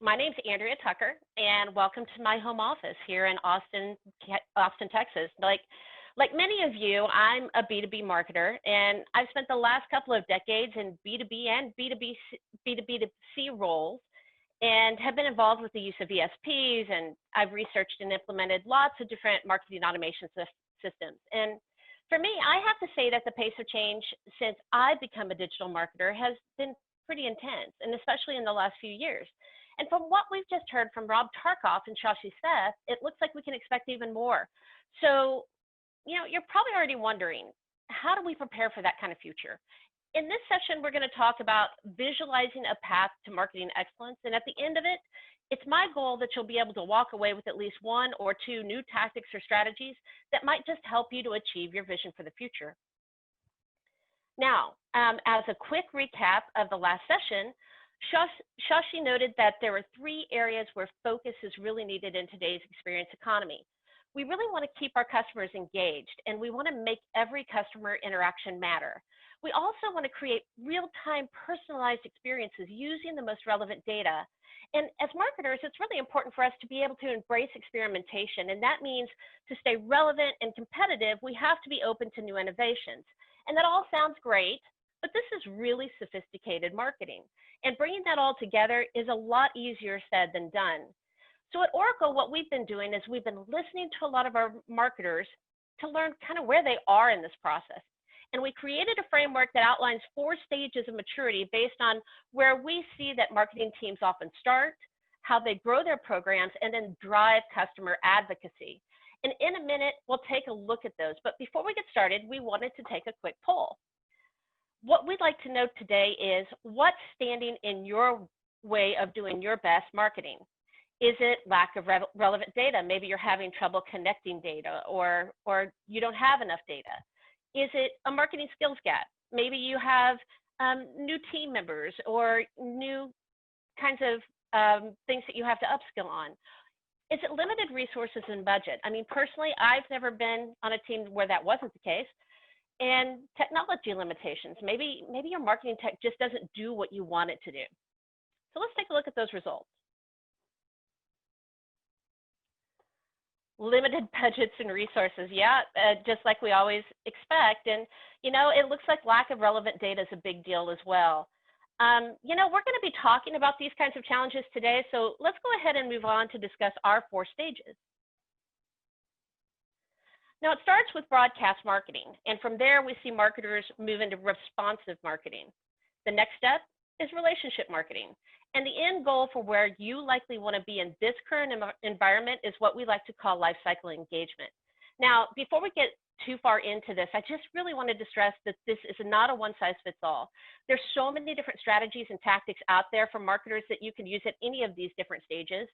My name's Andrea Tucker, and welcome to my home office here in Austin, Texas. Like many of you, I'm a B2B marketer, and I've spent the last couple of decades in B2B and B2B2C roles, and have been involved with the use of ESPs, and I've researched and implemented lots of different marketing automation systems. And for me, I have to say that the pace of change since I've become a digital marketer has been pretty intense, and especially in the last few years. And from what we've just heard from Rob Tarkoff and Shashi Seth, it looks like we can expect even more. So, you're probably already wondering, how do we prepare for that kind of future? In this session, we're going to talk about visualizing a path to marketing excellence. And at the end of it, it's my goal that you'll be able to walk away with at least one or two new tactics or strategies that might just help you to achieve your vision for the future. Now, as a quick recap of the last session, Shashi noted that there are 3 areas where focus is really needed in today's experience economy. We really want to keep our customers engaged, and we want to make every customer interaction matter. We also want to create real-time personalized experiences using the most relevant data. And as marketers, it's really important for us to be able to embrace experimentation, and that means to stay relevant and competitive, we have to be open to new innovations. And that all sounds great, but this is really sophisticated marketing. And bringing that all together is a lot easier said than done. So at Oracle, what we've been doing is we've been listening to a lot of our marketers to learn kind of where they are in this process. And we created a framework that outlines 4 stages of maturity based on where we see that marketing teams often start, how they grow their programs, and then drive customer advocacy. And in a minute, we'll take a look at those. But before we get started, we wanted to take a quick poll. What we'd like to know today is what's standing in your way of doing your best marketing? Is it lack of relevant data? Maybe you're having trouble connecting data, or you don't have enough data. Is it a marketing skills gap? Maybe you have new team members or new kinds of things that you have to upskill on. Is it limited resources and budget? I mean, personally, I've never been on a team where that wasn't the case. And technology limitations. Maybe your marketing tech just doesn't do what you want it to do. So let's take a look at those results. Limited budgets and resources, yeah, just like we always expect. And, it looks like lack of relevant data is a big deal as well. We're going to be talking about these kinds of challenges today, so let's go ahead and move on to discuss our 4 stages. Now, it starts with broadcast marketing, and from there, we see marketers move into responsive marketing. The next step is relationship marketing. And the end goal for where you likely want to be in this current environment is what we like to call life cycle engagement. Now, before we get too far into this, I just really wanted to stress that this is not a one-size-fits-all. There's so many different strategies and tactics out there for marketers that you can use at any of these different stages.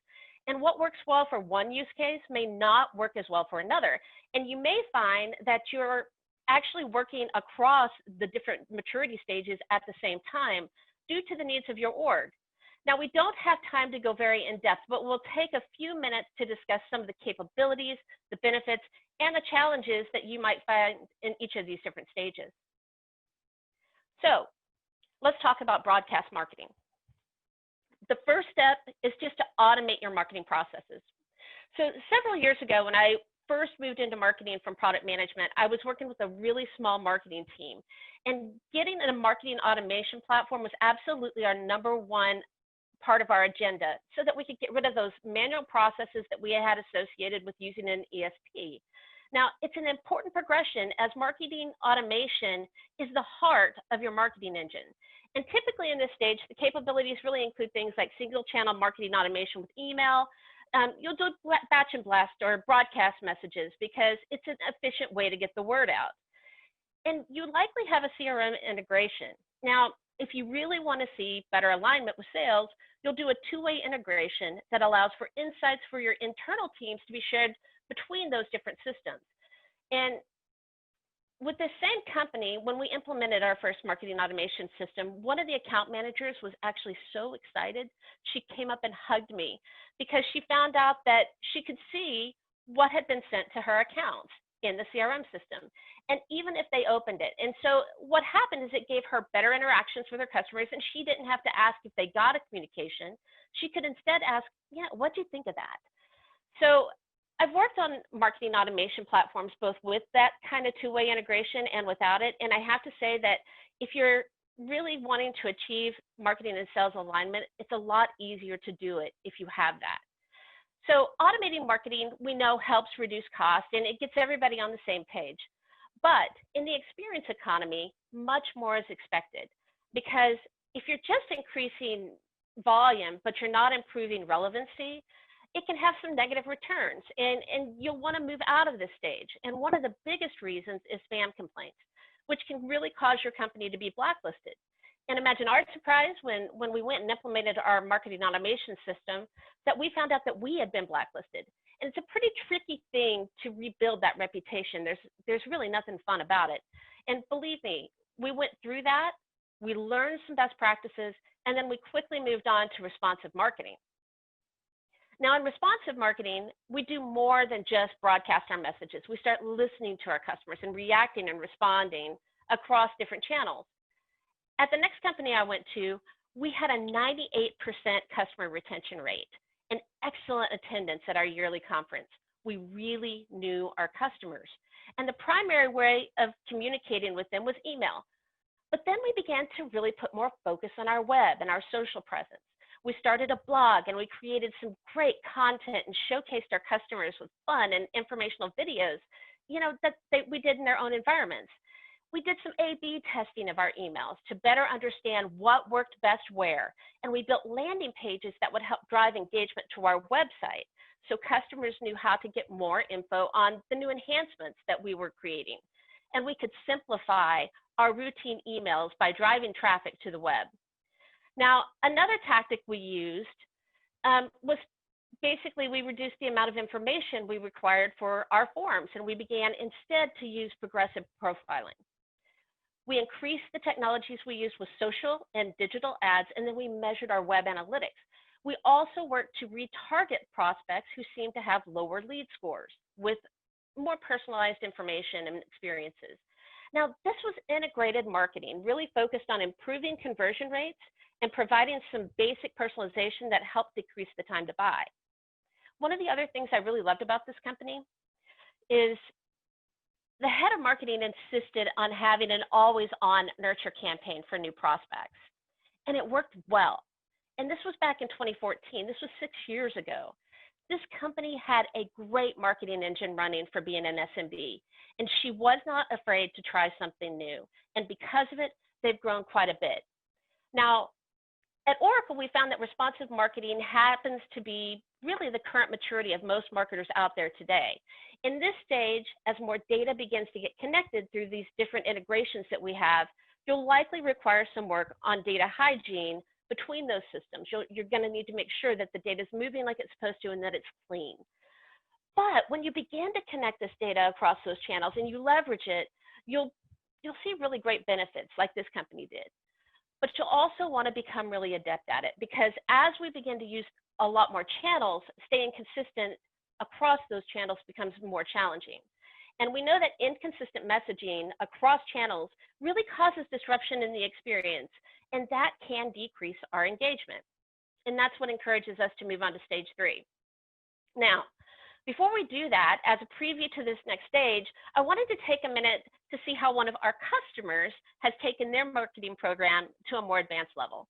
And what works well for one use case may not work as well for another. And you may find that you're actually working across the different maturity stages at the same time due to the needs of your org. Now, we don't have time to go very in-depth, but we'll take a few minutes to discuss some of the capabilities, the benefits, and the challenges that you might find in each of these different stages. So let's talk about broadcast marketing. The first step is just to automate your marketing processes. So several years ago, when I first moved into marketing from product management, I was working with a really small marketing team. And getting a marketing automation platform was absolutely our #1 part of our agenda so that we could get rid of those manual processes that we had associated with using an ESP. Now, it's an important progression as marketing automation is the heart of your marketing engine. And typically in this stage, the capabilities really include things like single channel marketing automation with email. You'll do batch and blast or broadcast messages because it's an efficient way to get the word out. And you likely have a CRM integration. Now, if you really want to see better alignment with sales, you'll do a 2-way integration that allows for insights for your internal teams to be shared between those different systems. And with the same company, when we implemented our first marketing automation system, one of the account managers was actually so excited, she came up and hugged me because she found out that she could see what had been sent to her accounts. in the CRM system, and even if they opened it. And so what happened is it gave her better interactions with her customers, and she didn't have to ask if they got a communication. She could instead ask, yeah, what do you think of that? So I've worked on marketing automation platforms, both with that kind of two-way integration and without it. And I have to say that if you're really wanting to achieve marketing and sales alignment, it's a lot easier to do it if you have that. So automating marketing, we know, helps reduce cost, and it gets everybody on the same page. But in the experience economy, much more is expected, because if you're just increasing volume, but you're not improving relevancy, it can have some negative returns, and you'll want to move out of this stage. And one of the biggest reasons is spam complaints, which can really cause your company to be blacklisted. And imagine our surprise when we went and implemented our marketing automation system, that we found out that we had been blacklisted. And it's a pretty tricky thing to rebuild that reputation. There's really nothing fun about it. And believe me, we went through that, we learned some best practices, and then we quickly moved on to responsive marketing. Now, in responsive marketing, we do more than just broadcast our messages. We start listening to our customers and reacting and responding across different channels. At the next company I went to, we had a 98% customer retention rate and excellent attendance at our yearly conference. We really knew our customers. And the primary way of communicating with them was email. But then we began to really put more focus on our web and our social presence. We started a blog, and we created some great content and showcased our customers with fun and informational videos, that we did in their own environments. We did some A/B testing of our emails to better understand what worked best where, and we built landing pages that would help drive engagement to our website, so customers knew how to get more info on the new enhancements that we were creating. And we could simplify our routine emails by driving traffic to the web. Now, another tactic we used was basically we reduced the amount of information we required for our forms, and we began instead to use progressive profiling. We increased the technologies we used with social and digital ads, and then we measured our web analytics. We also worked to retarget prospects who seemed to have lower lead scores with more personalized information and experiences. Now, this was integrated marketing, really focused on improving conversion rates and providing some basic personalization that helped decrease the time to buy. One of the other things I really loved about this company is the head of marketing insisted on having an always-on nurture campaign for new prospects, and it worked well. And this was back in 2014. This was 6 years ago. This company had a great marketing engine running for being an SMB, and she was not afraid to try something new. And because of it, they've grown quite a bit. Now, at Oracle, we found that responsive marketing happens to be really the current maturity of most marketers out there today. In this stage, as more data begins to get connected through these different integrations that we have, you'll likely require some work on data hygiene between those systems. You're going to need to make sure that the data is moving like it's supposed to and that it's clean. But when you begin to connect this data across those channels and you leverage it, you'll see really great benefits like this company did. But you'll also want to become really adept at it, because as we begin to use a lot more channels, staying consistent across those channels becomes more challenging. And we know that inconsistent messaging across channels really causes disruption in the experience, and that can decrease our engagement. And that's what encourages us to move on to stage 3. Now, before we do that, as a preview to this next stage, I wanted to take a minute to see how one of our customers has taken their marketing program to a more advanced level.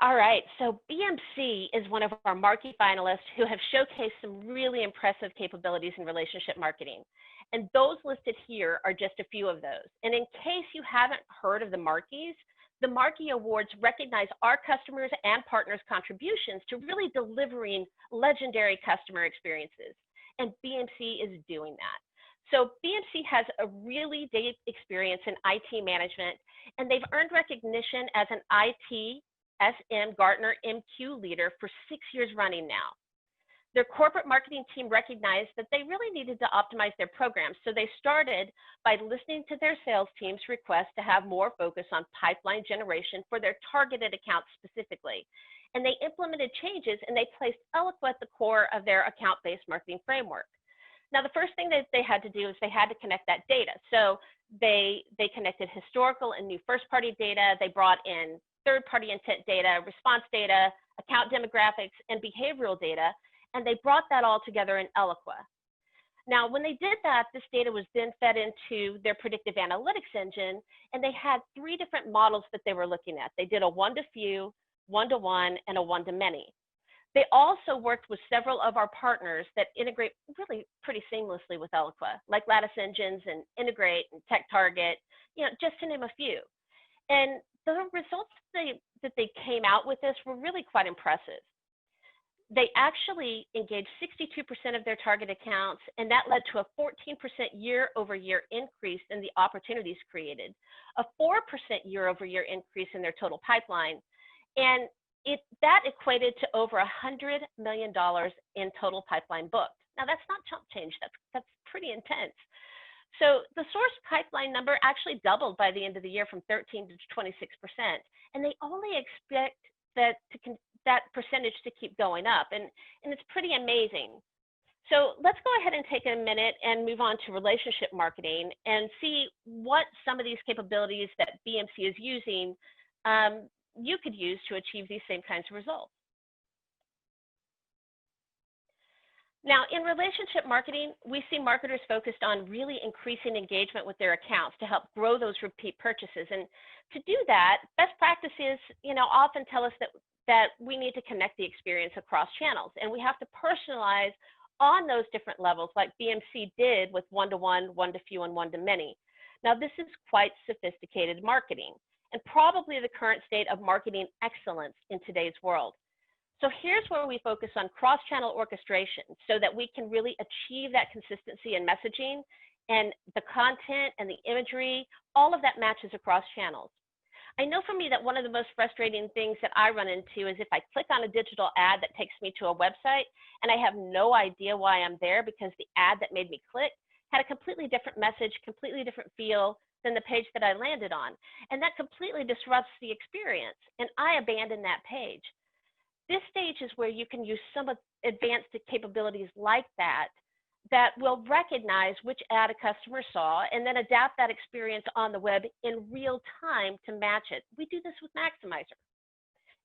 All right, so BMC is one of our marquee finalists who have showcased some really impressive capabilities in relationship marketing. And those listed here are just a few of those. And in case you haven't heard of the marquees, the Marquee Awards recognize our customers and partners' contributions to really delivering legendary customer experiences. And BMC is doing that. So BMC has a really deep experience in IT management, and they've earned recognition as an IT SM Gartner MQ leader for 6 years running now. Their corporate marketing team recognized that they really needed to optimize their programs, so they started by listening to their sales team's request to have more focus on pipeline generation for their targeted accounts specifically. And they implemented changes, and they placed Eloqua at the core of their account-based marketing framework. Now, the first thing that they had to do is they had to connect that data. So they connected historical and new first-party data. They brought in third-party intent data, response data, account demographics, and behavioral data, and they brought that all together in Eloqua. Now, when they did that, this data was then fed into their predictive analytics engine, and they had 3 different models that they were looking at. They did a one-to-few, one-to-one, and a one-to-many. They also worked with several of our partners that integrate really pretty seamlessly with Eloqua, like Lattice Engines and Integrate and TechTarget, just to name a few. And the results that they came out with this were really quite impressive. They actually engaged 62% of their target accounts, and that led to a 14% year-over-year increase in the opportunities created, a 4% year-over-year increase in their total pipeline, and that equated to over $100 million in total pipeline booked. Now, that's not chump change. That's pretty intense. So the source pipeline number actually doubled by the end of the year from 13 to 26%, and they only expect that percentage to keep going up, and it's pretty amazing. So let's go ahead and take a minute and move on to relationship marketing and see what some of these capabilities that BMC is using you could use to achieve these same kinds of results. Now, in relationship marketing, we see marketers focused on really increasing engagement with their accounts to help grow those repeat purchases. And to do that, best practices, often tell us that we need to connect the experience across channels, and we have to personalize on those different levels like BMC did with one-to-one, one-to-few, and one-to-many. Now, this is quite sophisticated marketing and probably the current state of marketing excellence in today's world. So here's where we focus on cross-channel orchestration so that we can really achieve that consistency in messaging, and the content and the imagery, all of that matches across channels. I know for me that one of the most frustrating things that I run into is if I click on a digital ad that takes me to a website and I have no idea why I'm there because the ad that made me click had a completely different message, completely different feel than the page that I landed on. And that completely disrupts the experience, and I abandon that page. This stage is where you can use some advanced capabilities like that will recognize which ad a customer saw and then adapt that experience on the web in real time to match it. We do this with Maximizer.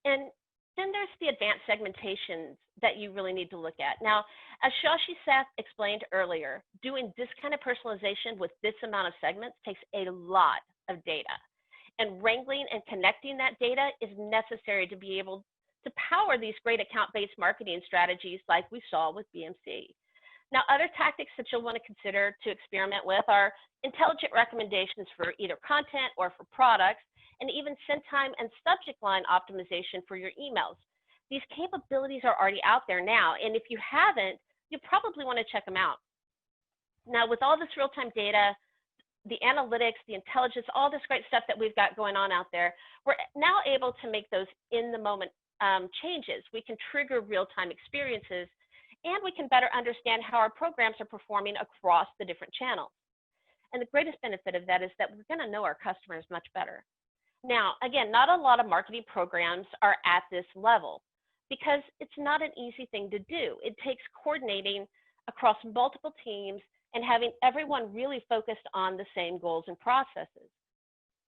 And then there's the advanced segmentations that you really need to look at. Now, as Shashi Seth explained earlier, doing this kind of personalization with this amount of segments takes a lot of data. And wrangling and connecting that data is necessary to be able to power these great account-based marketing strategies like we saw with BMC. Now, other tactics that you'll want to consider to experiment with are intelligent recommendations for either content or for products, and even send time and subject line optimization for your emails. These capabilities are already out there now, and if you haven't, you probably want to check them out. Now, with all this real-time data, the analytics, the intelligence, all this great stuff that we've got going on out there, we're now able to make those in-the-moment changes. We can trigger real-time experiences, and we can better understand how our programs are performing across the different channels. And the greatest benefit of that is that we're going to know our customers much better. Now, again, not a lot of marketing programs are at this level because it's not an easy thing to do. It takes coordinating across multiple teams and having everyone really focused on the same goals and processes.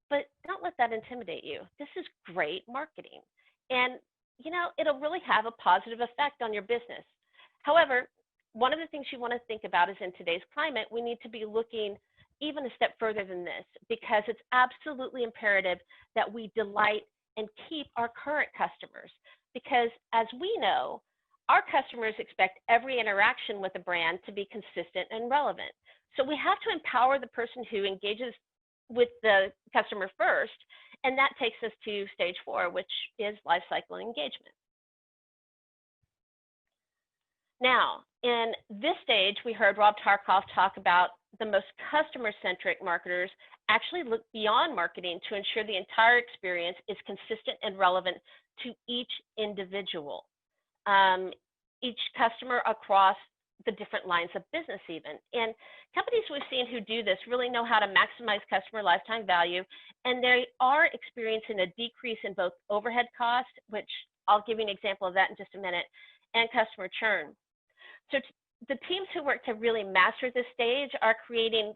But don't let that intimidate you. This is great marketing. And, it'll really have a positive effect on your business. However, one of the things you want to think about is in today's climate, we need to be looking even a step further than this, because it's absolutely imperative that we delight and keep our current customers. Because as we know, our customers expect every interaction with a brand to be consistent and relevant. So we have to empower the person who engages with the customer first, and that takes us to stage 4, which is lifecycle engagement. Now, in this stage, we heard Rob Tarkoff talk about the most customer-centric marketers actually look beyond marketing to ensure the entire experience is consistent and relevant to each individual, each customer across the different lines of business even. And companies we've seen who do this really know how to maximize customer lifetime value, and they are experiencing a decrease in both overhead costs, which I'll give you an example of that in just a minute, and customer churn. So the teams who work to really master this stage are creating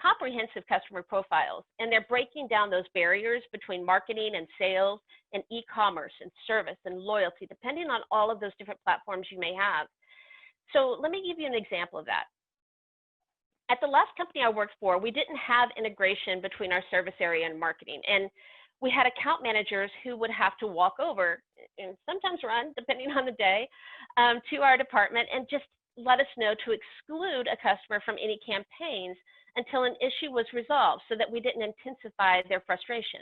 comprehensive customer profiles, and they're breaking down those barriers between marketing and sales and e-commerce and service and loyalty, depending on all of those different platforms you may have. So let me give you an example of that. At the last company I worked for, we didn't have integration between our service area and marketing, and we had account managers who would have to walk over and sometimes run, depending on the day, to our department and just let us know to exclude a customer from any campaigns until an issue was resolved so that we didn't intensify their frustration.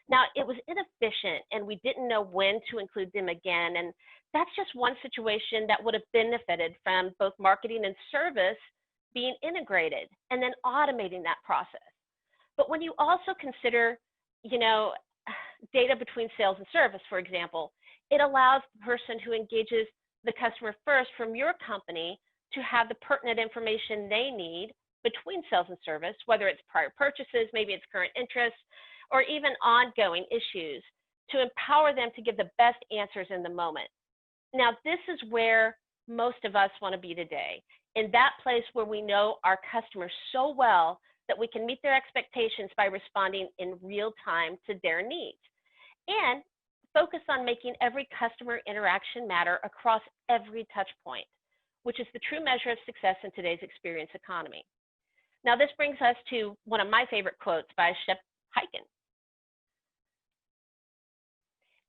Now, it was inefficient and we didn't know when to include them again, and that's just one situation that would have benefited from both marketing and service being integrated and then automating that process. But when you also consider, data between sales and service, for example, it allows the person who engages the customer first from your company to have the pertinent information they need between sales and service, whether it's prior purchases, maybe it's current interests, or even ongoing issues, to empower them to give the best answers in the moment. Now, this is where most of us want to be today, in that place where we know our customers so well that we can meet their expectations by responding in real time to their needs, and focus on making every customer interaction matter across every touch point, which is the true measure of success in today's experience economy. Now, this brings us to one of my favorite quotes by Shep Hyken.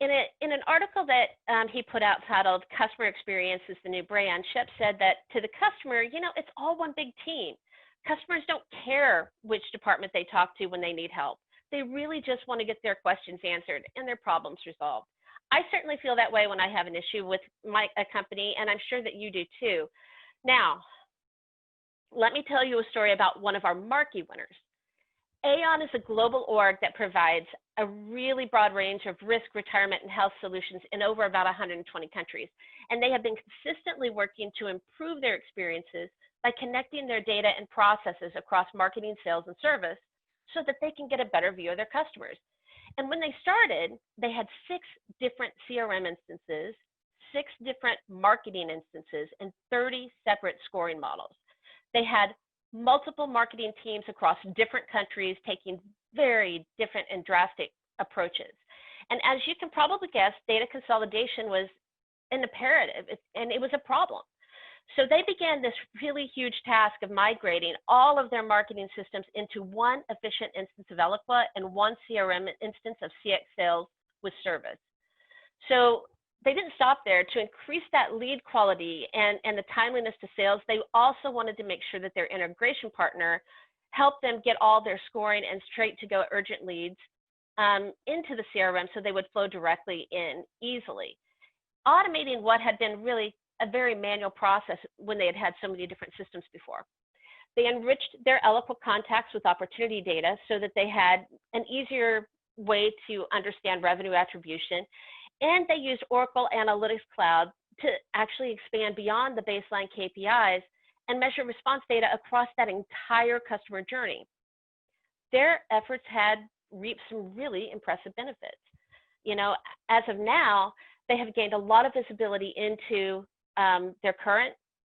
In an article that he put out titled "Customer Experience is the New Brand," Shep said that to the customer, it's all one big team. Customers don't care which department they talk to when they need help. They really just want to get their questions answered and their problems resolved. I certainly feel that way when I have an issue with a company, and I'm sure that you do too. Now, let me tell you a story about one of our marquee winners. Aeon is a global org that provides a really broad range of risk, retirement, and health solutions in over about 120 countries. And they have been consistently working to improve their experiences by connecting their data and processes across marketing, sales, and service so that they can get a better view of their customers. And when they started, they had 6 different CRM instances, 6 different marketing instances, and 30 separate scoring models. They had multiple marketing teams across different countries taking very different and drastic approaches. And as you can probably guess, data consolidation was an imperative, and it was a problem. So they began this really huge task of migrating all of their marketing systems into one efficient instance of Eloqua and one CRM instance of CX Sales with Service. So they didn't stop there. To increase that lead quality and the timeliness to sales, they also wanted to make sure that their integration partner helped them get all their scoring and straight-to-go urgent leads into the CRM so they would flow directly in easily, automating what had been really a very manual process when they had had so many different systems before. They enriched their Eloqua contacts with opportunity data so that they had an easier way to understand revenue attribution, and they used Oracle Analytics Cloud to actually expand beyond the baseline KPIs and measure response data across that entire customer journey. Their efforts had reaped some really impressive benefits. As of now, they have gained a lot of visibility into their current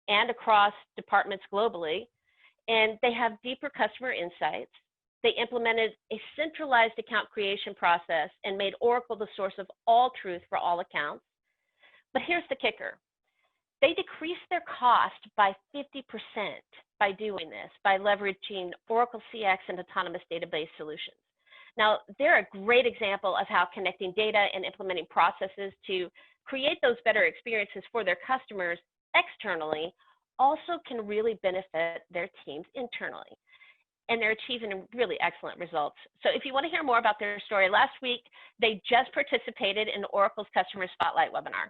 and across departments globally, and they have deeper customer insights. They implemented a centralized account creation process and made Oracle the source of all truth for all accounts. But here's the kicker. They decreased their cost by 50% by doing this, by leveraging Oracle CX and autonomous database solutions. Now, they're a great example of how connecting data and implementing processes to create those better experiences for their customers externally also can really benefit their teams internally. And they're achieving really excellent results. So if you want to hear more about their story, last week, they just participated in Oracle's Customer Spotlight webinar.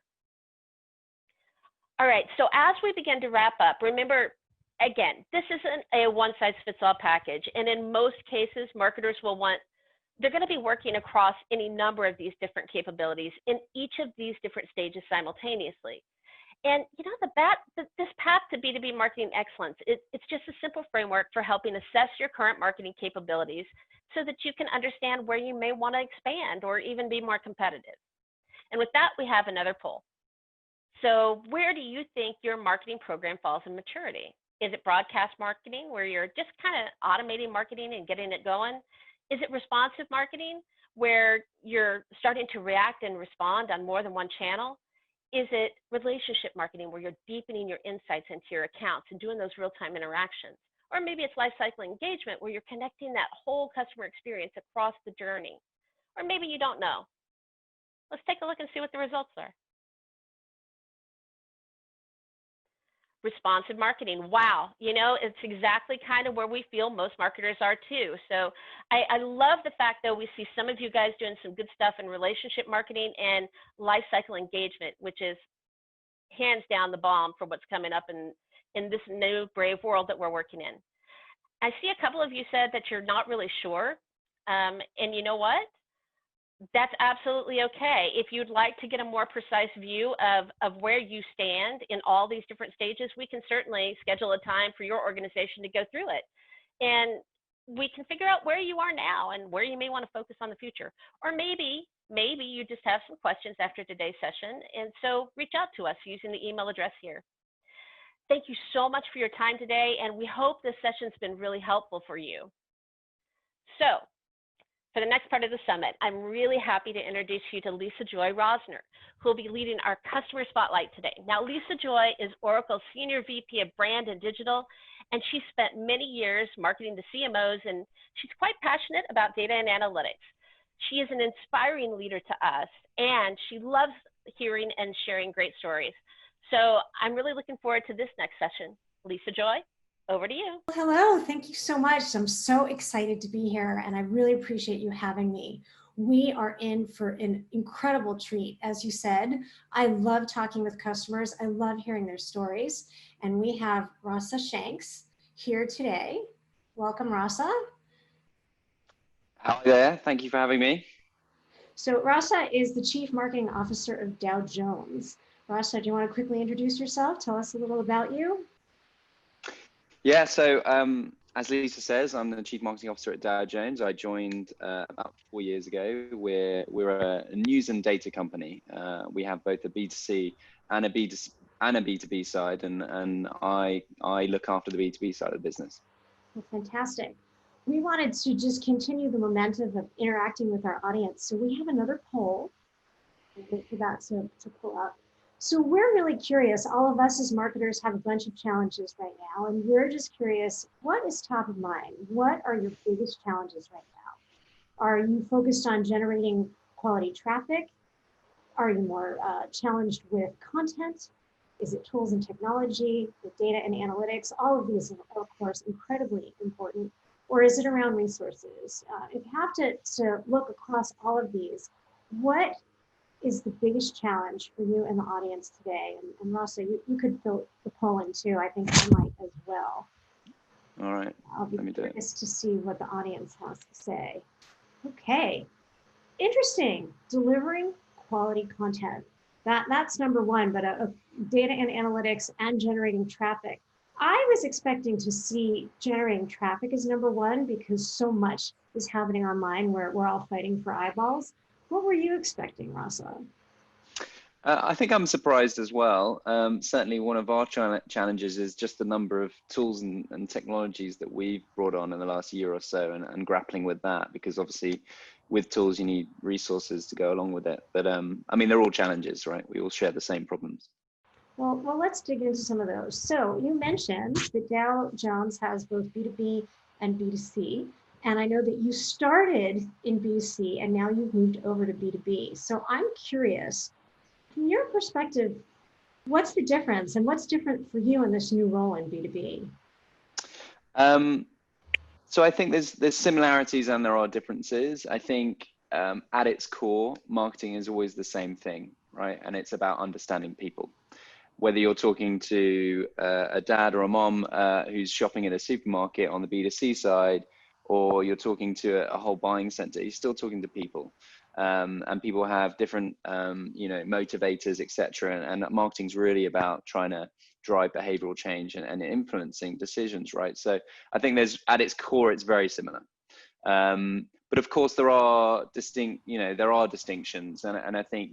All right, so as we begin to wrap up, remember, again, this isn't a one-size-fits-all package. And in most cases, marketers will they're going to be working across any number of these different capabilities in each of these different stages simultaneously. And this path to B2B marketing excellence, it's just a simple framework for helping assess your current marketing capabilities so that you can understand where you may want to expand or even be more competitive. And with that, we have another poll. So where do you think your marketing program falls in maturity? Is it broadcast marketing where you're just kind of automating marketing and getting it going? Is it responsive marketing where you're starting to react and respond on more than one channel? Is it relationship marketing where you're deepening your insights into your accounts and doing those real-time interactions? Or maybe it's lifecycle engagement where you're connecting that whole customer experience across the journey. Or maybe you don't know. Let's take a look and see what the results are. Responsive marketing. Wow, it's exactly kind of where we feel most marketers are too. So I love the fact that we see some of you guys doing some good stuff in relationship marketing and lifecycle engagement, which is hands down the bomb for what's coming up in this new brave world that we're working in. I see a couple of you said that you're not really sure. And you know what? That's absolutely okay. If you'd like to get a more precise view of where you stand in all these different stages, we can certainly schedule a time for your organization to go through it. And we can figure out where you are now and where you may want to focus on the future. Or maybe you just have some questions after today's session. And so reach out to us using the email address here. Thank you so much for your time today. And we hope this session's been really helpful for you. So, for the next part of the summit, I'm really happy to introduce you to Lisa Joy Rosner, who will be leading our customer spotlight today. Now, Lisa Joy is Oracle's Senior VP of Brand and Digital, and she spent many years marketing to CMOs, and she's quite passionate about data and analytics. She is an inspiring leader to us, and she loves hearing and sharing great stories. So I'm really looking forward to this next session. Lisa Joy, over to you. Hello, thank you so much. I'm so excited to be here and I really appreciate you having me. We are in for an incredible treat. As you said, I love talking with customers. I love hearing their stories. And we have Rasa Shanks here today. Welcome, Rasa. Hi there, thank you for having me. So Rasa is the Chief Marketing Officer of Dow Jones. Rasa, do you want to quickly introduce yourself? Tell us a little about you. Yeah, so as Lisa says, I'm the Chief Marketing Officer at Dow Jones. I joined about 4 years ago. We're a news and data company. We have both a B2C and a B2B side, and I look after the B2B side of the business. Well, fantastic. We wanted to just continue the momentum of interacting with our audience. So we have another poll. I'll wait for that to pull up. So we're really curious. All of us as marketers have a bunch of challenges right now, and we're just curious, what is top of mind? What are your biggest challenges right now? Are you focused on generating quality traffic? Are you more challenged with content? Is it tools and technology, with data and analytics? All of these are, of course, incredibly important. Or is it around resources? If you have to look across all of these, what is the biggest challenge for you and the audience today? And Rasa, you could fill the poll in too. I think I might as well. All right, I'll be curious to see what the audience has to say. Okay, interesting. Delivering quality content. That's number one, but data and analytics and generating traffic. I was expecting to see generating traffic as number one because so much is happening online where we're all fighting for eyeballs. What were you expecting, Rasa? I think I'm surprised as well. Certainly one of our challenges is just the number of tools and technologies that we've brought on in the last year or so and grappling with that, because obviously with tools you need resources to go along with it. But I mean, they're all challenges, right? We all share the same problems. Well, let's dig into some of those. So you mentioned that Dow Jones has both B2B and B2C. And I know that you started in B2C and now you've moved over to B2B. So I'm curious, from your perspective, what's the difference and what's different for you in this new role in B2B? So I think there's similarities and there are differences. I think at its core, marketing is always the same thing, right? And it's about understanding people. Whether you're talking to a dad or a mom who's shopping at a supermarket on the B2C side, or you're talking to a whole buying center, you're still talking to people. And people have different, motivators, etc. And marketing's really about trying to drive behavioral change and influencing decisions, right? So I think at its core, it's very similar. But of course, there are distinctions. And I think,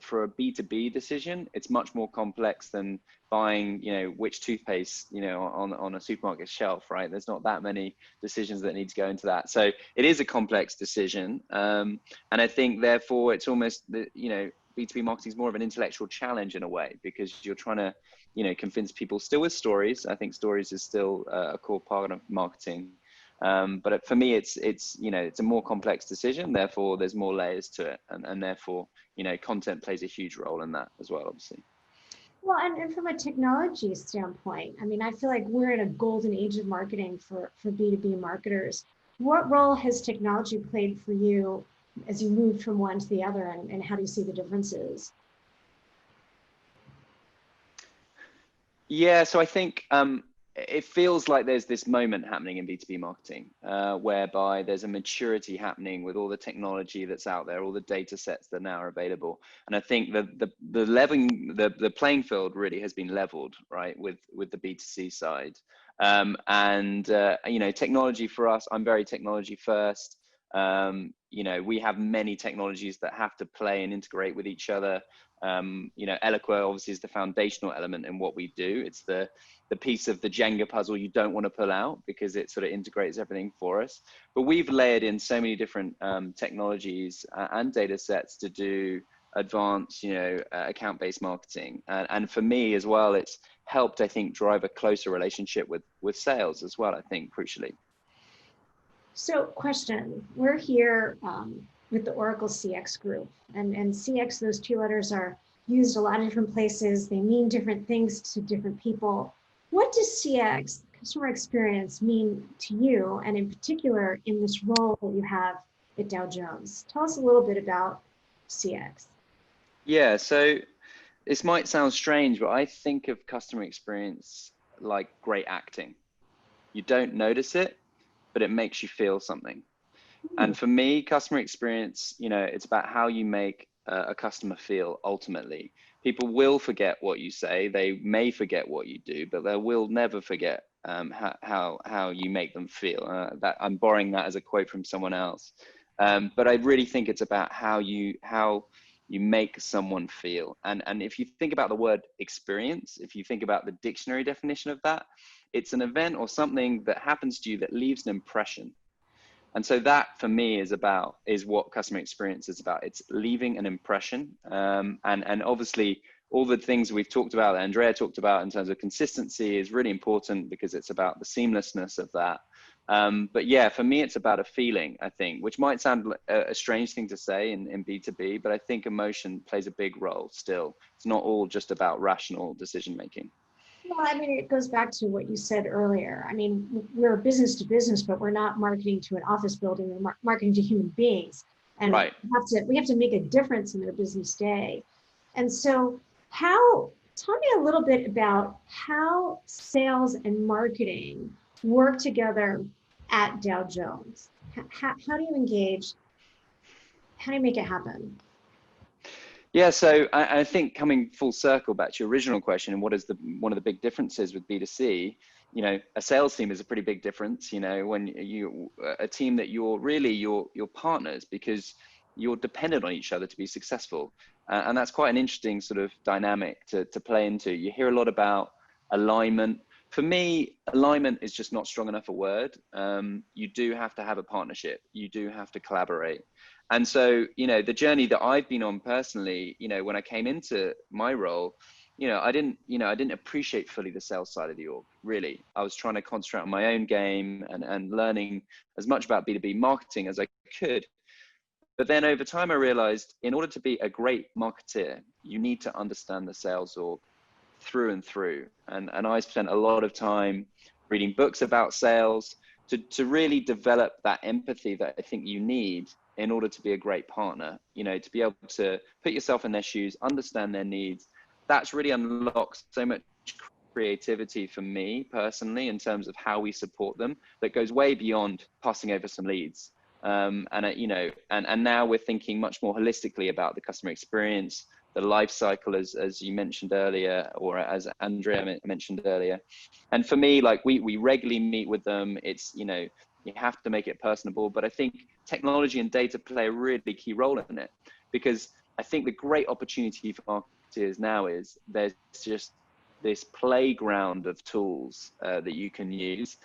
for a B2B decision, it's much more complex than buying, which toothpaste, on a supermarket shelf, right? There's not that many decisions that need to go into that. So it is a complex decision. And I think therefore it's almost, B2B marketing is more of an intellectual challenge in a way, because you're trying to, convince people still with stories. I think stories is still a core part of marketing. But for me, it's a more complex decision. Therefore, there's more layers to it, and therefore, content plays a huge role in that as well, obviously. Well, and from a technology standpoint, I mean, I feel like we're in a golden age of marketing for B2B marketers. What role has technology played for you as you moved from one to the other, and how do you see the differences? Yeah, so I think it feels like there's this moment happening in B2B marketing whereby there's a maturity happening with all the technology that's out there, all the data sets that now are available. And I think the playing field really has been leveled, right, with the B2C side. Technology for us, I'm very technology first. We have many technologies that have to play and integrate with each other. Eloqua obviously is the foundational element in what we do. It's the piece of the Jenga puzzle you don't want to pull out, because it sort of integrates everything for us. But we've layered in so many different technologies and data sets to do advanced, account-based marketing. And for me as well, it's helped, I think, drive a closer relationship with sales as well, I think, crucially. So question, we're here with the Oracle CX group, and CX, those two letters are used a lot of different places. They mean different things to different people. What does CX, customer experience, mean to you, and in particular in this role that you have at Dow Jones? Tell us a little bit about CX. Yeah, so this might sound strange, but I think of customer experience like great acting. You don't notice it, but it makes you feel something. And for me, customer experience, it's about how you make a customer feel ultimately. People will forget what you say. They may forget what you do, but they will never forget how you make them feel. That I'm borrowing that as a quote from someone else. But I really think it's about how you make someone feel. And if you think about the word experience, if you think about the dictionary definition of that, it's an event or something that happens to you that leaves an impression. And so that for me is what customer experience is about. It's leaving an impression. And obviously all the things we've talked about, that Andrea talked about in terms of consistency, is really important, because it's about the seamlessness of that. But yeah, for me, it's about a feeling, I think, which might sound a strange thing to say in B2B, but I think emotion plays a big role still. It's not all just about rational decision making. Well, I mean, it goes back to what you said earlier. I mean, we're business to business, but we're not marketing to an office building. We're marketing to human beings, and right. we have to make a difference in their business day. And so, tell me a little bit about how sales and marketing work together at Dow Jones. How do you engage? How do you make it happen? Yeah, so I think coming full circle back to your original question, and what is one of the big differences with B2C, a sales team is a pretty big difference, when a team that you're really your partners, because you're dependent on each other to be successful. And that's quite an interesting sort of dynamic to play into. You hear a lot about alignment. For me, alignment is just not strong enough a word. You do have to have a partnership. You do have to collaborate. And so, the journey that I've been on personally, when I came into my role, I didn't appreciate fully the sales side of the org, really. I was trying to concentrate on my own game and learning as much about B2B marketing as I could. But then over time, I realized in order to be a great marketeer, you need to understand the sales org through and through. And I spent a lot of time reading books about sales to really develop that empathy that I think you need in order to be a great partner, to be able to put yourself in their shoes, understand their needs. That's really unlocked so much creativity for me personally in terms of how we support them, that goes way beyond passing over some leads. And now we're thinking much more holistically about the customer experience, the life cycle, as you mentioned earlier, or as Andrea mentioned earlier. And for me, like we regularly meet with them. It's, you have to make it personable, but I think technology and data play a really key role in it, because I think the great opportunity for marketeers now is there's just this playground of tools that you can use,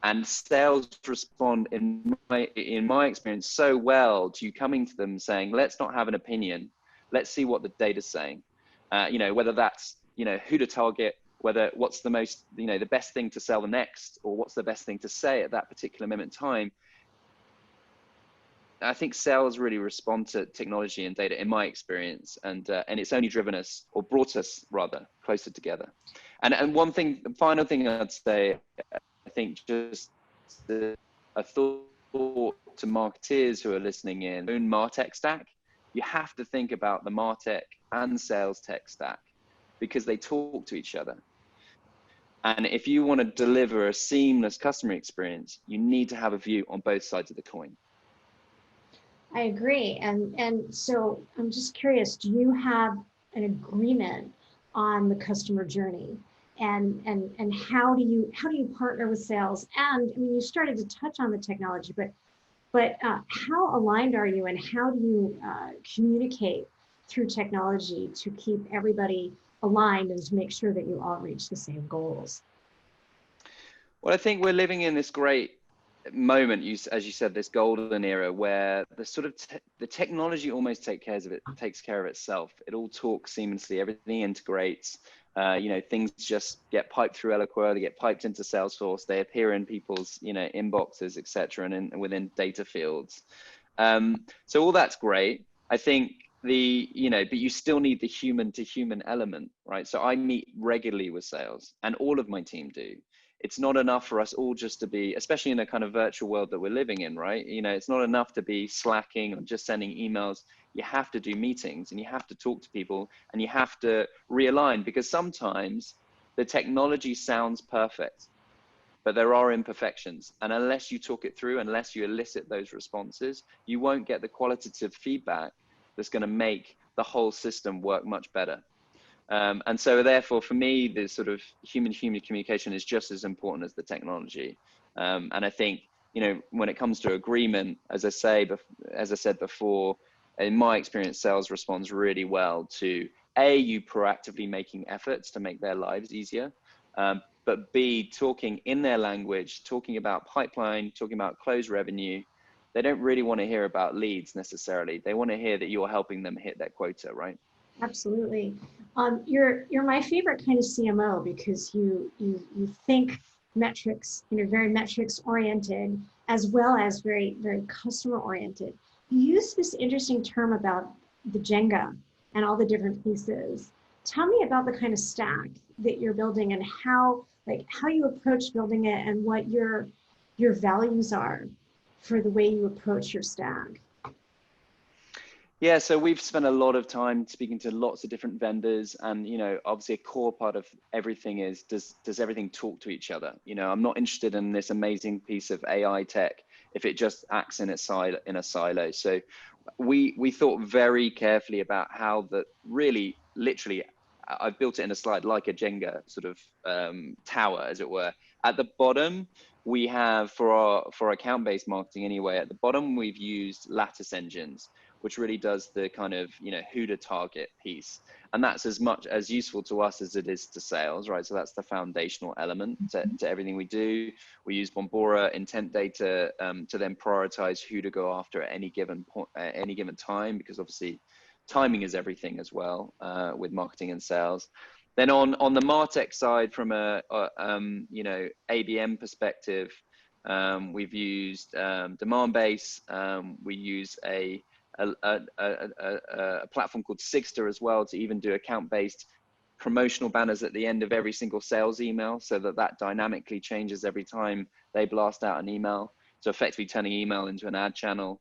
and sales respond in my experience so well to you coming to them saying, let's not have an opinion, let's see what the data's saying. You know, whether that's, you know, who to target, whether what's the most, you know, the best thing to sell the next, or what's the best thing to say at that particular moment in time. I think sales really respond to technology and data in my experience, and it's only driven us, or brought us rather, closer together. And one thing, the final thing I'd say, I think just a thought to marketeers who are listening in, own MarTech stack. You have to think about the MarTech and sales tech stack because they talk to each other. And if you want to deliver a seamless customer experience, you need to have a view on both sides of the coin. I agree. And so I'm just curious, do you have an agreement on the customer journey? And how do you partner with sales? And I mean, you started to touch on the technology, but how aligned are you, and how do you communicate through technology to keep everybody aligned and to make sure that you all reach the same goals? Well, I think we're living in this great moment, as you said, this golden era where the sort of the technology almost takes care of itself. It all talks seamlessly, everything integrates. You know, things just get piped through Eloqua, they get piped into Salesforce, they appear in people's, you know, inboxes, etc., and within data fields. So all that's great. I think you know, but you still need the human to human element, right? So I meet regularly with sales, and all of my team do. It's not enough for us all just to be, especially in a kind of virtual world that we're living in, right? You know, it's not enough to be slacking or just sending emails. You have to do meetings, and you have to talk to people, and you have to realign, because sometimes the technology sounds perfect, but there are imperfections. And unless you talk it through, unless you elicit those responses, you won't get the qualitative feedback that's going to make the whole system work much better. And so therefore, for me, the sort of human-human communication is just as important as the technology. And I think, you know, when it comes to agreement, as I said before, in my experience, sales responds really well to you proactively making efforts to make their lives easier, but B, talking in their language, talking about pipeline, talking about close revenue. They don't really want to hear about leads necessarily. They want to hear that you're helping them hit their quota, right? Absolutely. You're my favorite kind of CMO, because you think metrics, you know, very metrics oriented, as well as very, very customer oriented. You use this interesting term about the Jenga and all the different pieces. Tell me about the kind of stack that you're building, and how you approach building it, and what your values are for the way you approach your stack. Yeah, so we've spent a lot of time speaking to lots of different vendors, and, you know, obviously a core part of everything is, does everything talk to each other? You know, I'm not interested in this amazing piece of AI tech if it just acts in a silo. So we thought very carefully about how that really, literally, I've built it in a slide like a Jenga sort of tower, as it were. At the bottom, we have, for account-based marketing anyway, at the bottom we've used lattice engines, which really does the kind of, you know, who to target piece. And that's as much as useful to us as it is to sales, right? So that's the foundational element to everything we do. We use Bombora intent data to then prioritize who to go after at any given point, at any given time, because obviously timing is everything as well with marketing and sales. Then on the MarTech side, from a you know, ABM perspective, we've used Demandbase. We use a platform called Sigster as well to even do account-based promotional banners at the end of every single sales email, so that dynamically changes every time they blast out an email. So effectively turning email into an ad channel.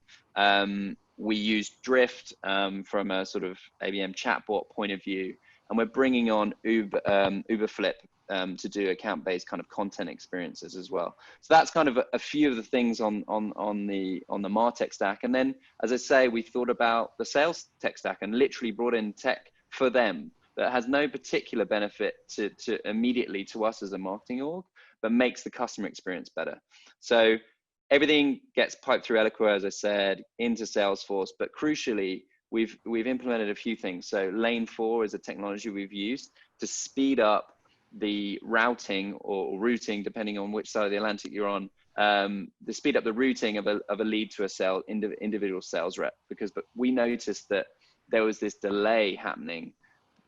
We use Drift from a sort of ABM chatbot point of view, and we're bringing on Uberflip to do account-based kind of content experiences as well. So that's kind of a few of the things on the MarTech stack. And then, as I say, we thought about the sales tech stack and literally brought in tech for them that has no particular benefit to immediately to us as a marketing org, but makes the customer experience better. So everything gets piped through Eloqua, as I said, into Salesforce, but crucially, we've implemented a few things. So Lane 4 is a technology we've used to speed up the routing or routing, depending on which side of the Atlantic you're on, to speed up the routing of a lead to a individual sales rep, because we noticed that there was this delay happening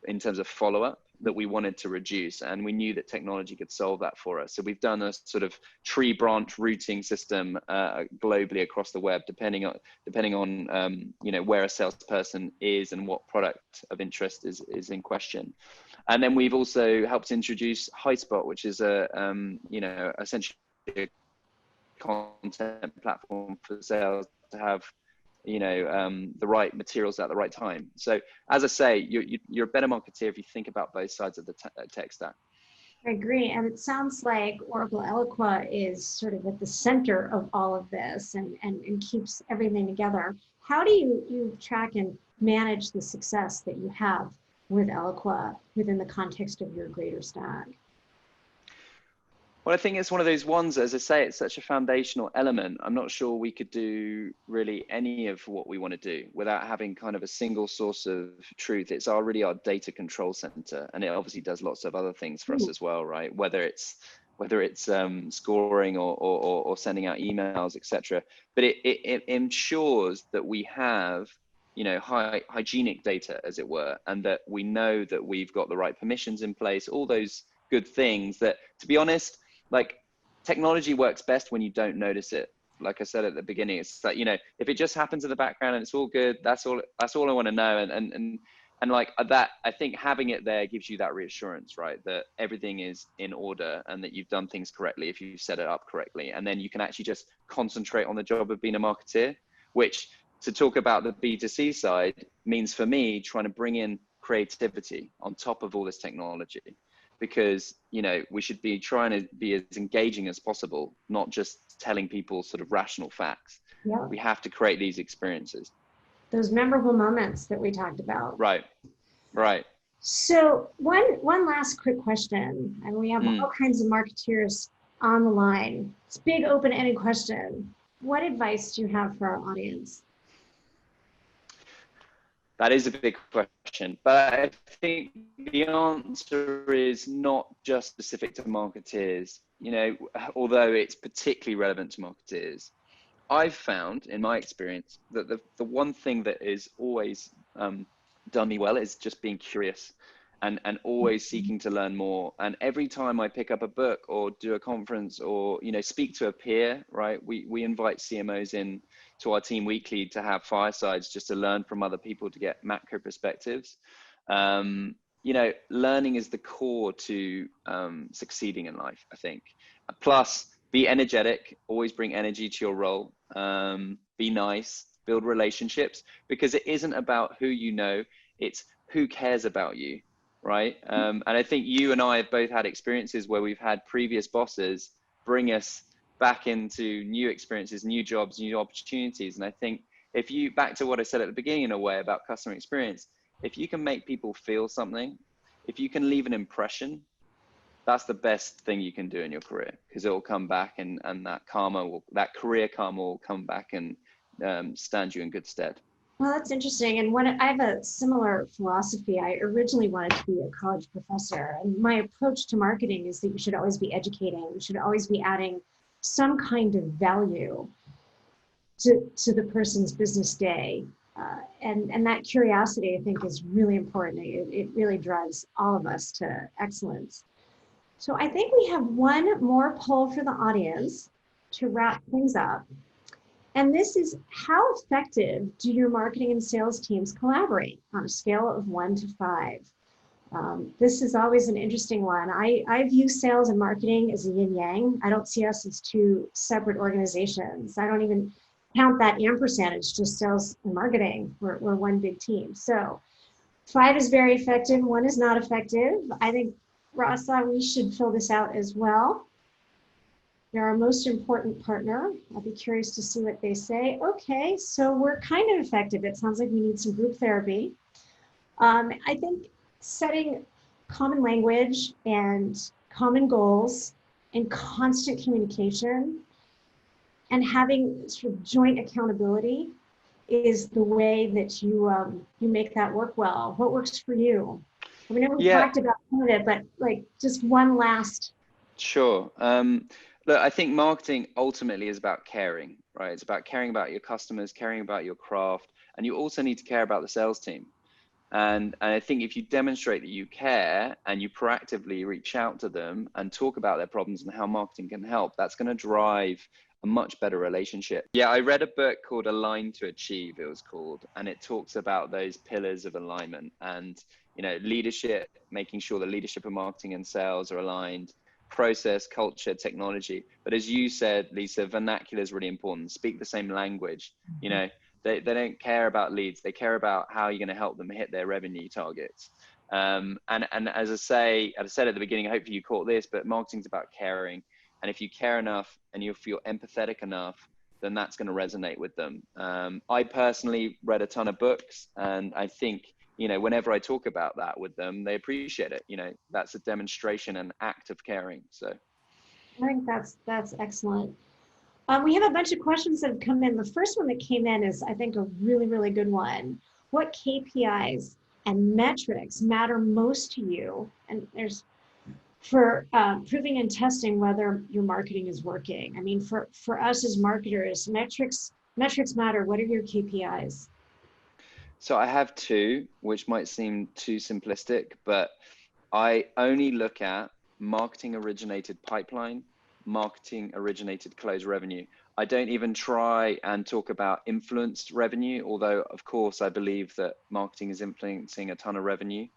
in terms of follow-up that we wanted to reduce, and we knew that technology could solve that for us. So we've done a sort of tree branch routing system globally across the web, depending on you know, where a salesperson is and what product of interest is in question. And then we've also helped introduce HighSpot, which is a you know, essentially a content platform for sales to have, you know, the right materials at the right time. So as I say, you're a better marketeer if you think about both sides of the tech stack. I agree. And it sounds like Oracle Eloqua is sort of at the center of all of this and keeps everything together. How do you track and manage the success that you have with Eloqua within the context of your greater stack? Well, I think it's one of those ones, as I say, it's such a foundational element. I'm not sure we could do really any of what we want to do without having kind of a single source of truth. It's already our data control center, and it obviously does lots of other things for us as well, right? Whether it's scoring or sending out emails, etc. But it ensures that we have, you know, hygienic data, as it were, and that we know that we've got the right permissions in place, all those good things that, to be honest, like, technology works best when you don't notice it. Like I said at the beginning, it's like, you know, if it just happens in the background and it's all good, that's all I want to know. And like that, I think having it there gives you that reassurance, right? That everything is in order and that you've done things correctly if you set it up correctly. And then you can actually just concentrate on the job of being a marketeer, which, to talk about the B2C side, means for me trying to bring in creativity on top of all this technology. Because, you know, we should be trying to be as engaging as possible, not just telling people sort of rational facts. Yeah. We have to create these experiences. Those memorable moments that we talked about. Right, right. So one last quick question, and we have all kinds of marketeers on the line. It's a big open-ended question. What advice do you have for our audience? That is a big question, but I think the answer is not just specific to marketeers, you know, although it's particularly relevant to marketeers. I've found, in my experience, that the one thing that is always done me well is just being curious and always seeking to learn more. And every time I pick up a book or do a conference or, you know, speak to a peer, right, we invite CMOs in to our team weekly to have firesides just to learn from other people, to get macro perspectives. You know, learning is the core to succeeding in life, I think. Plus, be energetic, always bring energy to your role, be nice, build relationships, because it isn't about who you know, it's who cares about you, right? And I think you and I have both had experiences where we've had previous bosses bring us back into new experiences, new jobs, new opportunities. And I think if you, back to what I said at the beginning in a way about customer experience, if you can make people feel something, if you can leave an impression, that's the best thing you can do in your career, because it will come back and that karma will, that career karma will come back and stand you in good stead. Well, that's interesting. And I have a similar philosophy. I originally wanted to be a college professor, and my approach to marketing is that you should always be educating. You should always be adding some kind of value to the person's business day. And that curiosity, I think, is really important. It really drives all of us to excellence. So I think we have one more poll for the audience to wrap things up. And this is, how effective do your marketing and sales teams collaborate on a scale of 1 to 5? This is always an interesting one. I view sales and marketing as a yin-yang. I don't see us as two separate organizations. I don't even count that ampersand. It's just sales and marketing. We're one big team. So 5 is very effective. 1 is not effective. I think, Rasa, we should fill this out as well. They're our most important partner. I'll be curious to see what they say. Okay, so we're kind of effective. It sounds like we need some group therapy. I think setting common language and common goals and constant communication and having sort of joint accountability is the way that you make that work well? What works for you? I mean, we Yeah, talked about some of it, but like just one last. sure. Look, I think marketing ultimately is about caring, right? It's about caring about your customers, caring about your craft, and you also need to care about the sales team. And I think if you demonstrate that you care and you proactively reach out to them and talk about their problems and how marketing can help, that's going to drive a much better relationship. Yeah, I read a book called Align to Achieve, it was called, and it talks about those pillars of alignment and, you know, leadership, making sure the leadership of marketing and sales are aligned, process, culture, technology. But as you said, Lisa, vernacular is really important. Speak the same language. You know, they don't care about leads. They care about how you're going to help them hit their revenue targets. And as I said at the beginning, hopefully you caught this, but marketing's about caring. And if you care enough and you feel empathetic enough, then that's going to resonate with them. I personally read a ton of books, and I think, you know, whenever I talk about that with them, they appreciate it. You know, that's a demonstration and act of caring. So I think that's excellent. We have a bunch of questions that have come in. The first one that came in is, I think, a really, really good one. What KPIs and metrics matter most to you? And there's for proving and testing whether your marketing is working. I mean, for us as marketers, metrics matter. What are your KPIs? So I have two, which might seem too simplistic, but I only look at marketing originated pipeline, marketing originated close revenue. I don't even try and talk about influenced revenue, although of course I believe that marketing is influencing a ton of revenue.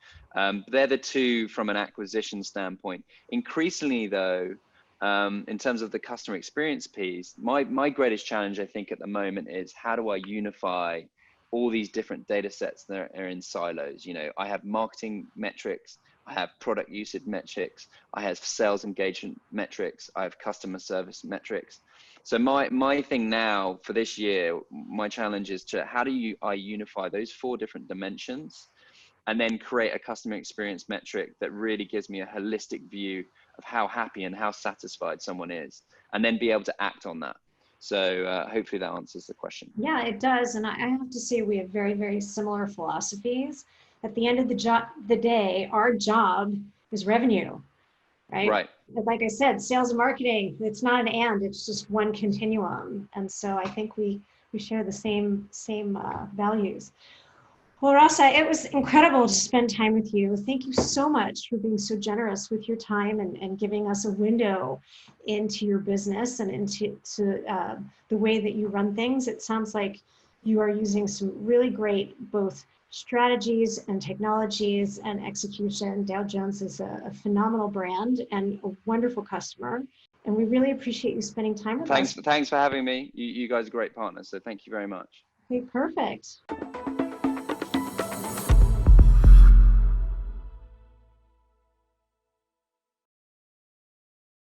They're the two from an acquisition standpoint. Increasingly though, in terms of the customer experience piece, my greatest challenge I think at the moment is how do I unify all these different data sets that are in silos. You know, I have marketing metrics, I have product usage metrics, I have sales engagement metrics, I have customer service metrics. So my thing now for this year, my challenge is to how do I unify those four different dimensions and then create a customer experience metric that really gives me a holistic view of how happy and how satisfied someone is, and then be able to act on that. So hopefully that answers the question. Yeah, it does. And I have to say we have very, very similar philosophies. At the end of the day, our job is revenue, right? Right. Like I said, sales and marketing, it's not an and, it's just one continuum. And so I think we share the same values. Well, Rosa, it was incredible to spend time with you. Thank you so much for being so generous with your time and giving us a window into your business and into the way that you run things. It sounds like you are using some really great both strategies and technologies and execution. Dow Jones is a phenomenal brand and a wonderful customer. And we really appreciate you spending time with us. Thanks for having me. You guys are great partners, so thank you very much. Okay, perfect.